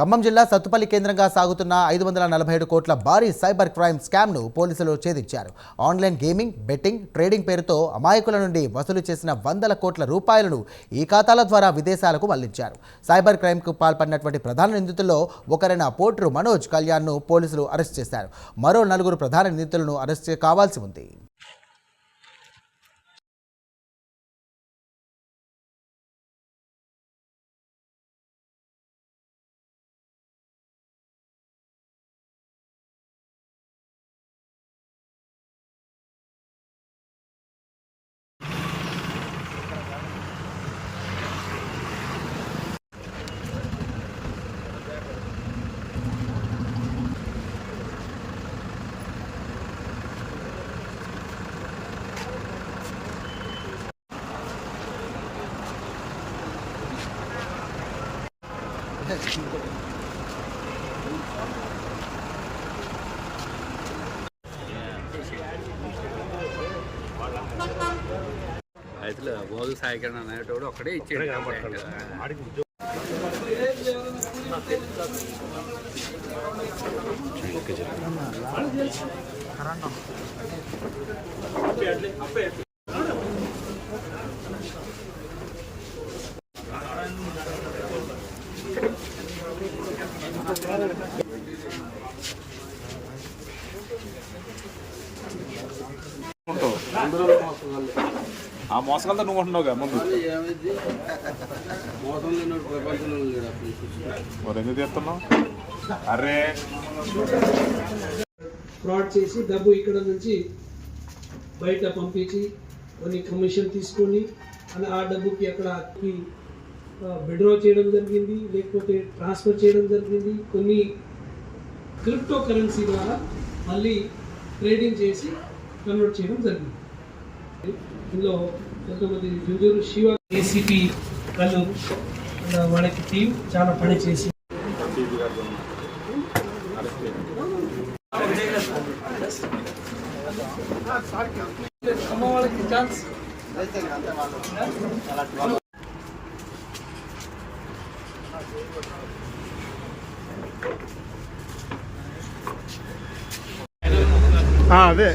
ఖమ్మం జిల్లా సత్తుపల్లి కేంద్రంగా సాగుతున్న 547 కోట్ల భారీ సైబర్ క్రైమ్ స్కామ్ను పోలీసులు ఛేదించారు. ఆన్లైన్ గేమింగ్, బెట్టింగ్, ట్రేడింగ్ పేరుతో అమాయకుల నుండి వసూలు చేసిన వందల కోట్ల రూపాయలను ఈ ఖాతాల ద్వారా విదేశాలకు మళ్లించారు. సైబర్ క్రైమ్కు పాల్పడినటువంటి ప్రధాన నిందితుల్లో ఒకరైన పోట్రు మనోజ్ కళ్యాణ్ను పోలీసులు అరెస్ట్ చేశారు. మరో 4 ప్రధాన నిందితులను అరెస్ట్ కావాల్సి ఉంది. రైతులు భోజు సాయకరణ అనేటోడు ఒక్కడే ఇచ్చాడు. ఆ మోసగలతో నువ్వు ఉంటున్నావుగా ముందు మరి ఎందుకు చేస్తున్నావు? అరే ఫ్రాడ్ చేసి డబ్బు ఇక్కడ నుంచి బయట పంపించి కొన్ని కమిషన్ తీసుకొని ఆ డబ్బుకి అక్కడ విత్డ్రా చేయడం జరిగింది, లేకపోతే ట్రాన్స్ఫర్ చేయడం జరిగింది. కొన్ని క్రిప్టో కరెన్సీ ద్వారా మళ్ళీ ట్రేడింగ్ చేసి కన్వర్ట్ చేయడం జరిగింది. ఇందులో కొంతమంది జుజూరు శివ ఏసీపీ వాళ్ళు వాళ్ళకి టీం చాలా పని చేసి వాళ్ళకి ఛాన్స్ అదే